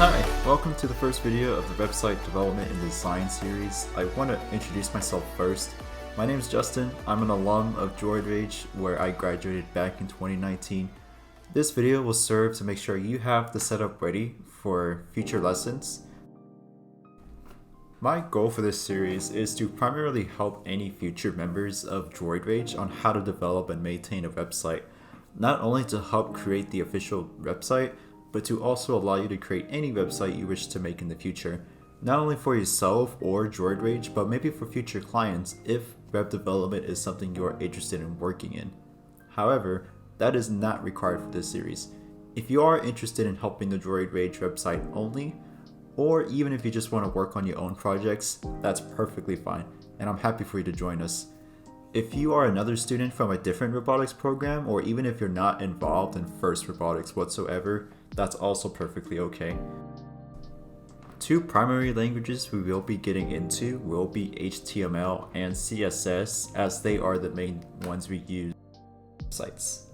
Hi, welcome to the first video of the website development and design series. I want to introduce myself first. My name is Justin. I'm an alum of Droid Rage, where I graduated back in 2019. This video will serve to make sure you have the setup ready for future lessons. My goal for this series is to primarily help any future members of Droid Rage on how to develop and maintain a website, not only to help create the official website, but to also allow you to create any website you wish to make in the future, not only for yourself or Droid Rage, but maybe for future clients if web development is something you are interested in working in. However, that is not required for this series. If you are interested in helping the Droid Rage website only, or even if you just want to work on your own projects, that's perfectly fine, and I'm happy for you to join us. If you are another student from a different robotics program, or even if you're not involved in FIRST robotics whatsoever, that's also perfectly okay. Two primary languages we will be getting into will be HTML and CSS, as they are the main ones we use in sites.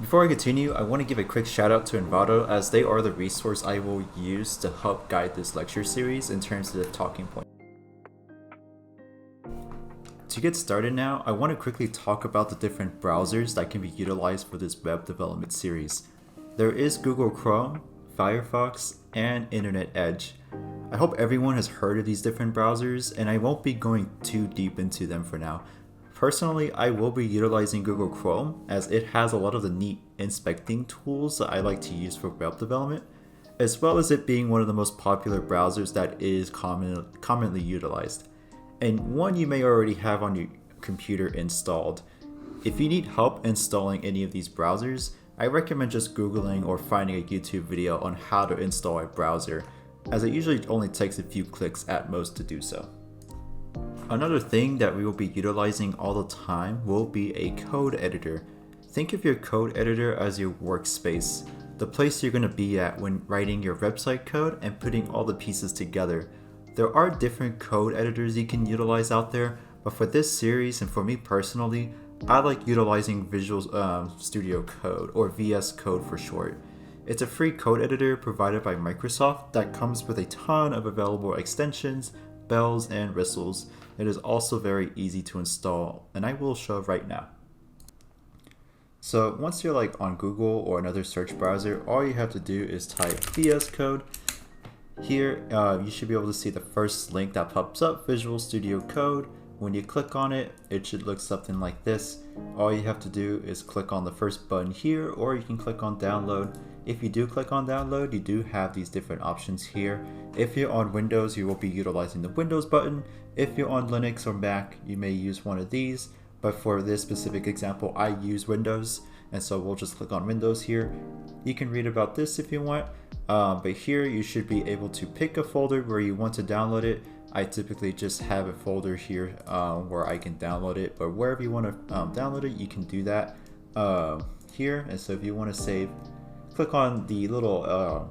Before I continue, I want to give a quick shout out to Envato, as they are the resource I will use to help guide this lecture series in terms of the talking points. To get started now, I want to quickly talk about the different browsers that can be utilized for this web development series. There is Google Chrome, Firefox, and Internet Edge. I hope everyone has heard of these different browsers, and I won't be going too deep into them for now. Personally, I will be utilizing Google Chrome, as it has a lot of the neat inspecting tools that I like to use for web development, as well as it being one of the most popular browsers that is commonly utilized, and one you may already have on your computer installed. If you need help installing any of these browsers, I recommend just Googling or finding a YouTube video on how to install a browser, as it usually only takes a few clicks at most to do so. Another thing that we will be utilizing all the time will be a code editor. Think of your code editor as your workspace, the place you're going to be at when writing your website code and putting all the pieces together. There are different code editors you can utilize out there, but for this series and for me personally, I like utilizing Visual Studio Code, or VS Code for short. It's a free code editor provided by Microsoft that comes with a ton of available extensions, bells, and whistles. It is also very easy to install, and I will show right now. So once you're on Google or another search browser, all you have to do is type VS Code. Here, you should be able to see the first link that pops up, Visual Studio Code. When you click on it, it should look something like this. All you have to do is click on the first button here, or you can click on download. If you do click on download, you do have these different options here. If you're on Windows, you will be utilizing the Windows button. If you're on Linux or Mac, you may use one of these. But for this specific example, I use Windows, and so we'll just click on Windows here. You can read about this if you want. But here you should be able to pick a folder where you want to download it. I typically just have a folder here where I can download it, but wherever you want to download it, you can do that here. And so if you want to save, click on the little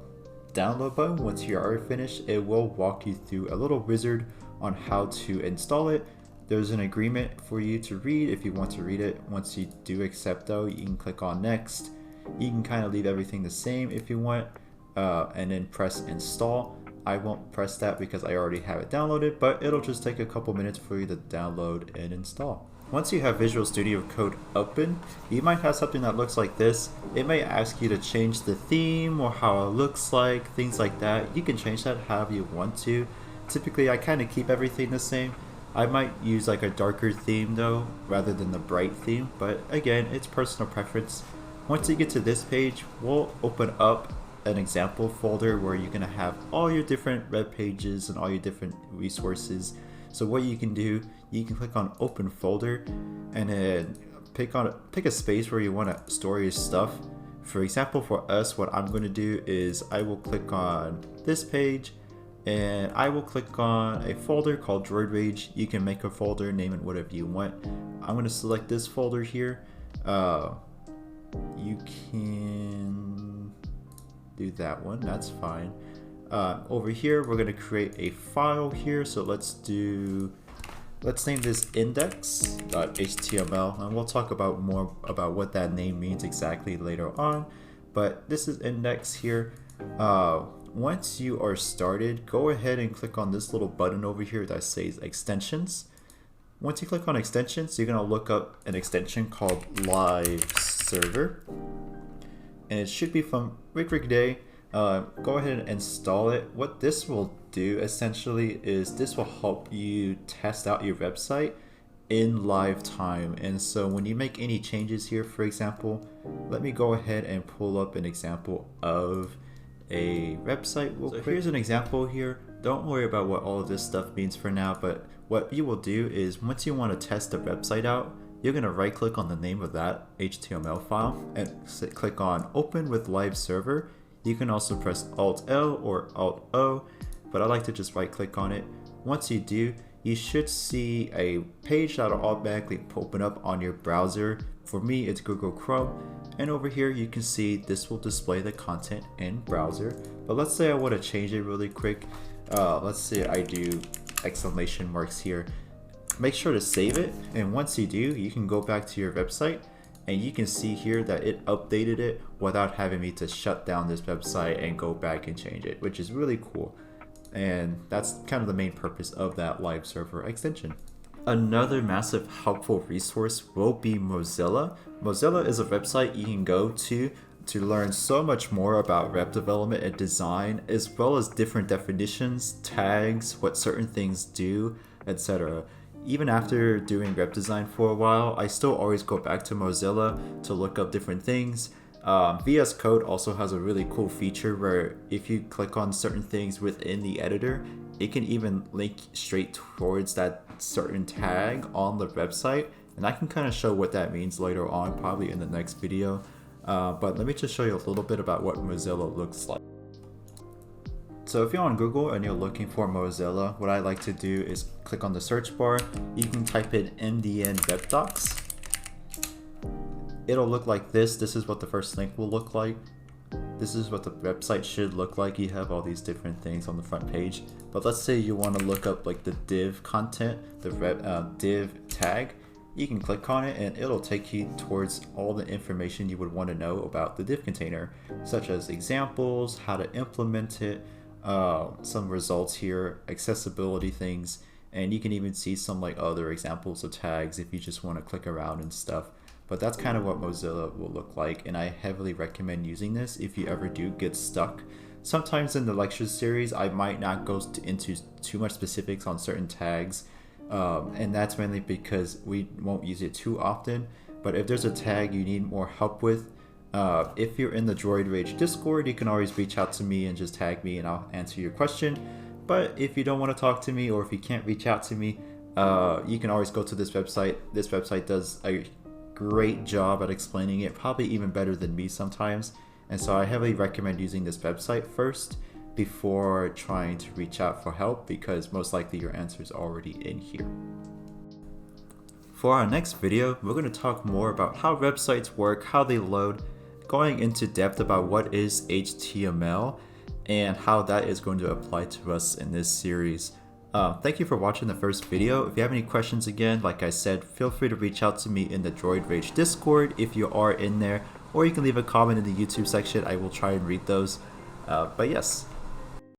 download button. Once you are finished, it will walk you through a little wizard on how to install it. There's an agreement for you to read if you want to read it. Once you do accept though, you can click on next. You can kind of leave everything the same if you want. And then press install. I won't press that because I already have it downloaded, but it'll just take a couple minutes for you to download and install. Once you have Visual Studio Code open, you might have something that looks like this. It may ask you to change the theme or how it looks like, things like that. You can change that however you want to. Typically, I kind of keep everything the same. I might use a darker theme though, rather than the bright theme, but again, it's personal preference. Once you get to this page, we'll open up an example folder where you're going to have all your different web pages and all your different resources. So what you can do, you can click on open folder and then pick a space where you want to store your stuff. For example, for us, what I'm going to do is I will click on this page and I will click on a folder called Droid Rage. You can make a folder, name it whatever you want. I'm going to select this folder here. You can do that one, that's fine. Over here, we're going to create a file here. So let's name this index.html, and we'll talk about more about what that name means exactly later on. but this is index here. Once you are started, go ahead and click on this little button over here that says extensions. Once you click on extensions, you're going to look up an extension called live server, and it should be from Prerequisites. Go ahead and install it. What this will do essentially is this will help you test out your website in live time. And so when you make any changes here, for example, let me go ahead and pull up an example of a website. So here's an example here. Don't worry about what all of this stuff means for now, but what you will do is once you want to test the website out, you're going to right click on the name of that HTML file and click on open with live server. You can also press Alt L or Alt O, but I like to just right click on it. Once you do, you should see a page that will automatically open up on your browser. For me, it's Google Chrome. And over here, you can see this will display the content in browser. But let's say I want to change it really quick. Let's say I do exclamation marks here. Make sure to save it. And once you do, you can go back to your website and you can see here that it updated it without having me to shut down this website and go back and change it, which is really cool. And that's kind of the main purpose of that live server extension. Another massive helpful resource will be Mozilla. Mozilla is a website you can go to learn so much more about web development and design, as well as different definitions, tags, what certain things do, etc. Even after doing web design for a while, I still always go back to Mozilla to look up different things. VS Code also has a really cool feature where if you click on certain things within the editor, it can even link straight towards that certain tag on the website, and I can kind of show what that means later on, probably in the next video. But let me just show you a little bit about what Mozilla looks like. So if you're on Google and you're looking for Mozilla, what I like to do is click on the search bar. You can type in MDN Web Docs. It'll look like this. This is what the first link will look like. This is what the website should look like. You have all these different things on the front page. But let's say you want to look up like the div content, the div tag. You can click on it and it'll take you towards all the information you would want to know about the div container, such as examples, how to implement it, some results here, accessibility things, and you can even see some like other examples of tags if you just want to click around and stuff. But that's kind of what Mozilla will look like, and I heavily recommend using this if you ever do get stuck. Sometimes in the lecture series, I might not go into too much specifics on certain tags, and that's mainly because we won't use it too often. But if there's a tag you need more help with, if you're in the Droid Rage Discord, you can always reach out to me and just tag me and I'll answer your question. But if you don't want to talk to me, or if you can't reach out to me, you can always go to this website. This website does a great job at explaining it, probably even better than me sometimes. And so I heavily recommend using this website first before trying to reach out for help, because most likely your answer is already in here. For our next video, we're going to talk more about how websites work, how they load, going into depth about what is HTML and how that is going to apply to us in this series. Thank you for watching the first video. If you have any questions, again, like I said, feel free to reach out to me in the Droid Rage Discord if you are in there, or you can leave a comment in the YouTube section. I will try and read those. But yes,